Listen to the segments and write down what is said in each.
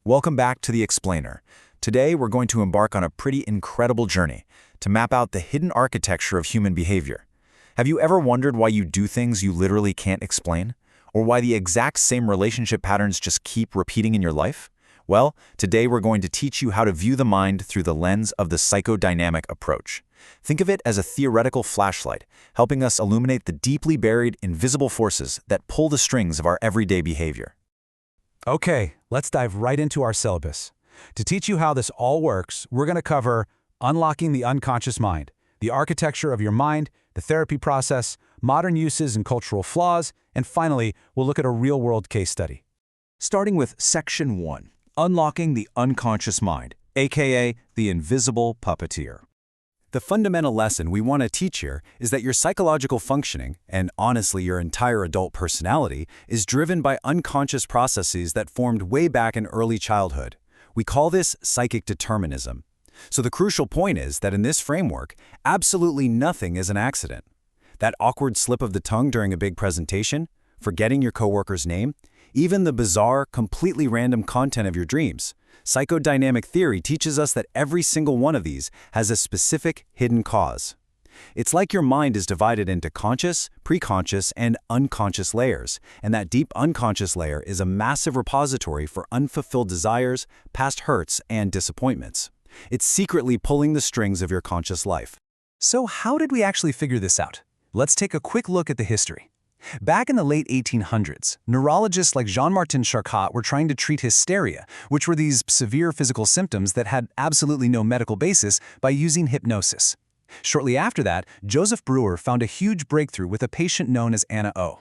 Welcome back to The Explainer. Today, we're going to embark on a pretty incredible journey to map out the hidden architecture of human behavior. Have you ever wondered why you do things you literally can't explain? Or why the exact same relationship patterns just keep repeating in your life? Well, today we're going to teach you how to view the mind through the lens of the psychodynamic approach. Think of it as a theoretical flashlight, helping us illuminate the deeply buried, invisible forces that pull the strings of our everyday behavior. Okay, let's dive right into our syllabus. To teach you how this all works, we're going to cover unlocking the unconscious mind, the architecture of your mind, the therapy process, modern uses and cultural flaws, and finally, we'll look at a real-world case study. Starting with Section 1, Unlocking the Unconscious Mind, aka the Invisible Puppeteer. The fundamental lesson we want to teach here is that your psychological functioning, and honestly your entire adult personality, is driven by unconscious processes that formed way back in early childhood. We call this psychic determinism. So the crucial point is that in this framework, absolutely nothing is an accident. That awkward slip of the tongue during a big presentation, forgetting your coworker's name, even the bizarre, completely random content of your dreams. Psychodynamic theory teaches us that every single one of these has a specific hidden cause. It's like your mind is divided into conscious, preconscious, and unconscious layers, and that deep unconscious layer is a massive repository for unfulfilled desires, past hurts, and disappointments. It's secretly pulling the strings of your conscious life. So how did we actually figure this out? Let's take a quick look at the history. Back in the late 1800s, neurologists like Jean-Martin Charcot were trying to treat hysteria, which were these severe physical symptoms that had absolutely no medical basis, by using hypnosis. Shortly after that, Joseph Breuer found a huge breakthrough with a patient known as Anna O.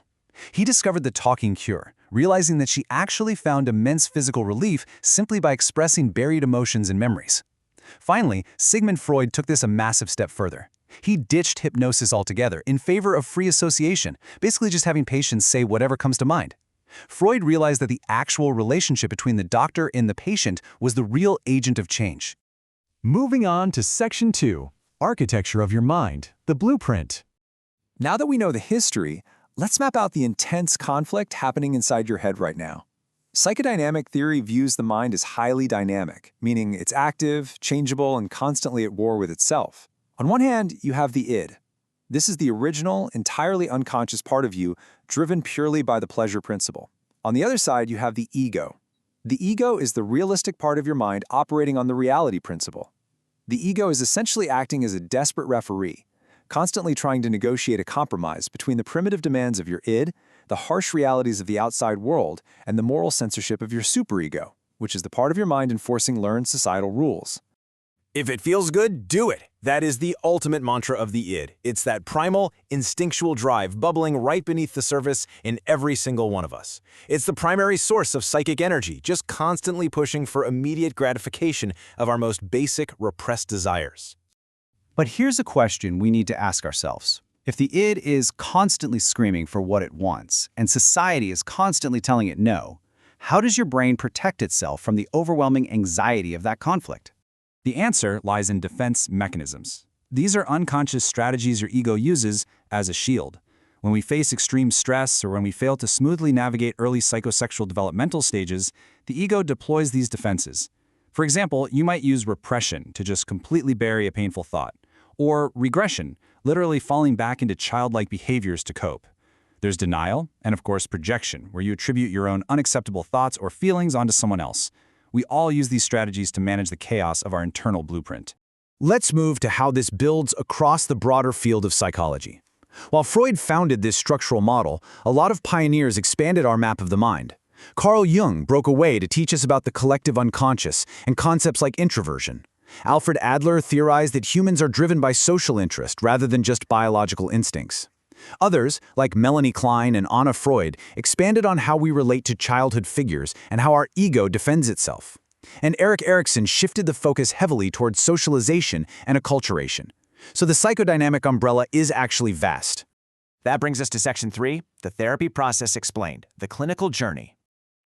He discovered the talking cure, realizing that she actually found immense physical relief simply by expressing buried emotions and memories. Finally, Sigmund Freud took this a massive step further. He ditched hypnosis altogether in favor of free association, basically just having patients say whatever comes to mind. Freud realized that the actual relationship between the doctor and the patient was the real agent of change. Moving on to Section 2, Architecture of Your Mind, the Blueprint. Now that we know the history, let's map out the intense conflict happening inside your head right now. Psychodynamic theory views the mind as highly dynamic, meaning it's active, changeable, and constantly at war with itself. On one hand, you have the id. This is the original, entirely unconscious part of you, driven purely by the pleasure principle. On the other side, you have the ego. The ego is the realistic part of your mind operating on the reality principle. The ego is essentially acting as a desperate referee, constantly trying to negotiate a compromise between the primitive demands of your id, the harsh realities of the outside world, and the moral censorship of your superego, which is the part of your mind enforcing learned societal rules. If it feels good, do it. That is the ultimate mantra of the id. It's that primal, instinctual drive bubbling right beneath the surface in every single one of us. It's the primary source of psychic energy, just constantly pushing for immediate gratification of our most basic repressed desires. But here's a question we need to ask ourselves. If the id is constantly screaming for what it wants, and society is constantly telling it no, how does your brain protect itself from the overwhelming anxiety of that conflict? The answer lies in defense mechanisms. These are unconscious strategies your ego uses as a shield. When we face extreme stress or when we fail to smoothly navigate early psychosexual developmental stages, the ego deploys these defenses. For example, you might use repression to just completely bury a painful thought, or regression, literally falling back into childlike behaviors to cope. There's denial, and of course projection, where you attribute your own unacceptable thoughts or feelings onto someone else. We all use these strategies to manage the chaos of our internal blueprint. Let's move to how this builds across the broader field of psychology. While Freud founded this structural model, a lot of pioneers expanded our map of the mind. Carl Jung broke away to teach us about the collective unconscious and concepts like introversion. Alfred Adler theorized that humans are driven by social interest rather than just biological instincts. Others, like Melanie Klein and Anna Freud, expanded on how we relate to childhood figures and how our ego defends itself. And Erik Erikson shifted the focus heavily towards socialization and acculturation. So the psychodynamic umbrella is actually vast. That brings us to Section 3, the therapy process explained, the clinical journey.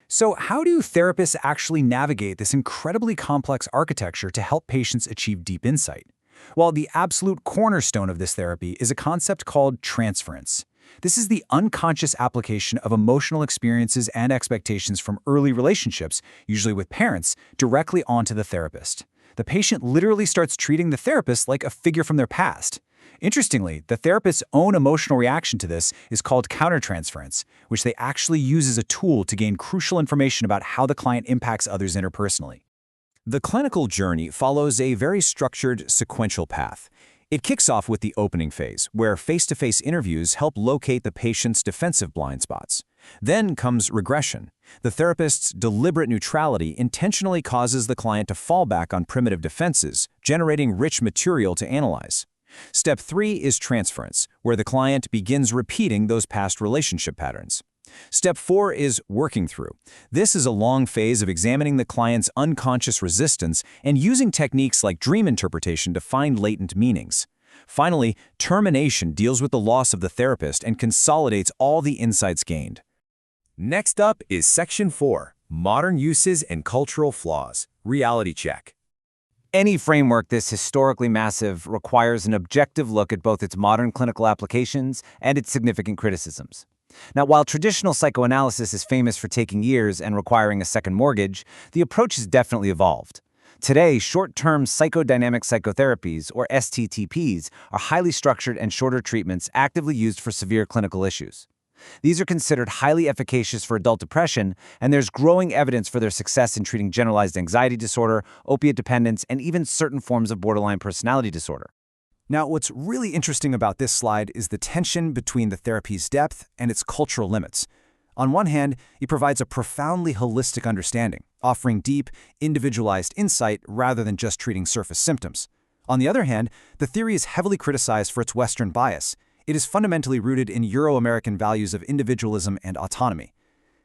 So how do therapists actually navigate this incredibly complex architecture to help patients achieve deep insight? Well, the absolute cornerstone of this therapy is a concept called transference. This is the unconscious application of emotional experiences and expectations from early relationships, usually with parents, directly onto the therapist. The patient literally starts treating the therapist like a figure from their past. Interestingly, the therapist's own emotional reaction to this is called countertransference, which they actually use as a tool to gain crucial information about how the client impacts others interpersonally. The clinical journey follows a very structured, sequential path. It kicks off with the opening phase, where face-to-face interviews help locate the patient's defensive blind spots. Then comes regression. The therapist's deliberate neutrality intentionally causes the client to fall back on primitive defenses, generating rich material to analyze. Step 3 is transference, where the client begins repeating those past relationship patterns. Step 4 is working through. This is a long phase of examining the client's unconscious resistance and using techniques like dream interpretation to find latent meanings. Finally, termination deals with the loss of the therapist and consolidates all the insights gained. Next up is Section 4, Modern Uses and Cultural Flaws. Reality check. Any framework this historically massive requires an objective look at both its modern clinical applications and its significant criticisms. Now, while traditional psychoanalysis is famous for taking years and requiring a second mortgage, the approach has definitely evolved. Today, short-term psychodynamic psychotherapies, or STTPs, are highly structured and shorter treatments actively used for severe clinical issues. These are considered highly efficacious for adult depression, and there's growing evidence for their success in treating generalized anxiety disorder, opiate dependence, and even certain forms of borderline personality disorder. Now, what's really interesting about this slide is the tension between the therapy's depth and its cultural limits. On one hand, it provides a profoundly holistic understanding, offering deep, individualized insight rather than just treating surface symptoms. On the other hand, the theory is heavily criticized for its Western bias. It is fundamentally rooted in Euro-American values of individualism and autonomy.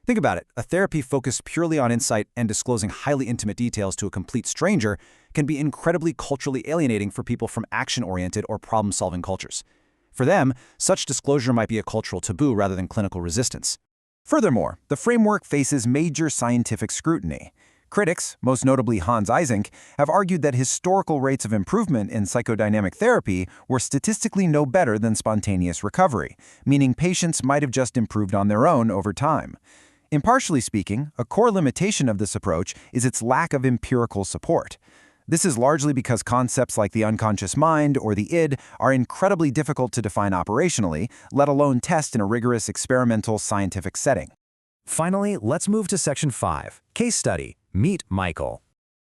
Think about it, a therapy focused purely on insight and disclosing highly intimate details to a complete stranger can be incredibly culturally alienating for people from action-oriented or problem-solving cultures. For them, such disclosure might be a cultural taboo rather than clinical resistance. Furthermore, the framework faces major scientific scrutiny. Critics, most notably Hans Eysenck, have argued that historical rates of improvement in psychodynamic therapy were statistically no better than spontaneous recovery, meaning patients might have just improved on their own over time. Impartially speaking, a core limitation of this approach is its lack of empirical support. This is largely because concepts like the unconscious mind or the id are incredibly difficult to define operationally, let alone test in a rigorous experimental scientific setting. Finally, let's move to Section 5, Case Study. Meet Michael.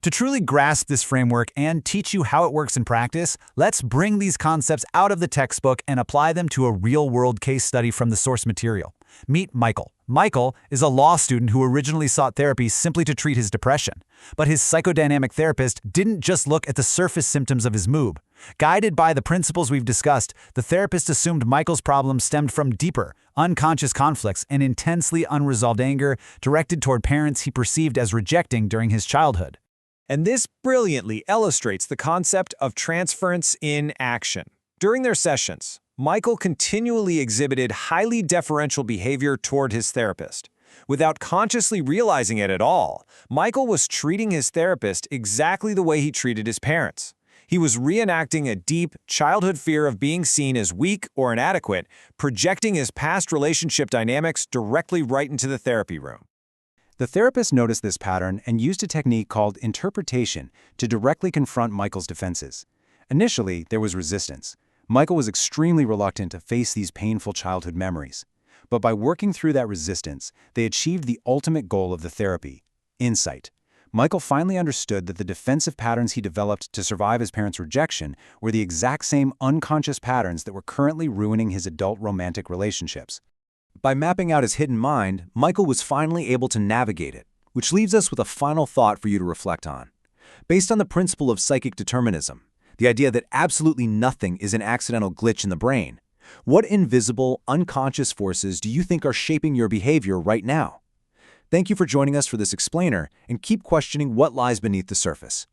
To truly grasp this framework and teach you how it works in practice, let's bring these concepts out of the textbook and apply them to a real-world case study from the source material. Meet Michael. Michael is a law student who originally sought therapy simply to treat his depression. But his psychodynamic therapist didn't just look at the surface symptoms of his mood. Guided by the principles we've discussed, the therapist assumed Michael's problem stemmed from deeper, unconscious conflicts and intensely unresolved anger directed toward parents he perceived as rejecting during his childhood. And this brilliantly illustrates the concept of transference in action. During their sessions, Michael continually exhibited highly deferential behavior toward his therapist. Without consciously realizing it at all, Michael was treating his therapist exactly the way he treated his parents. He was reenacting a deep, childhood fear of being seen as weak or inadequate, projecting his past relationship dynamics directly right into the therapy room. The therapist noticed this pattern and used a technique called interpretation to directly confront Michael's defenses. Initially, there was resistance. Michael was extremely reluctant to face these painful childhood memories. But by working through that resistance, they achieved the ultimate goal of the therapy: insight. Michael finally understood that the defensive patterns he developed to survive his parents' rejection were the exact same unconscious patterns that were currently ruining his adult romantic relationships. By mapping out his hidden mind, Michael was finally able to navigate it, which leaves us with a final thought for you to reflect on. Based on the principle of psychic determinism, the idea that absolutely nothing is an accidental glitch in the brain, what invisible, unconscious forces do you think are shaping your behavior right now? Thank you for joining us for this explainer, and keep questioning what lies beneath the surface.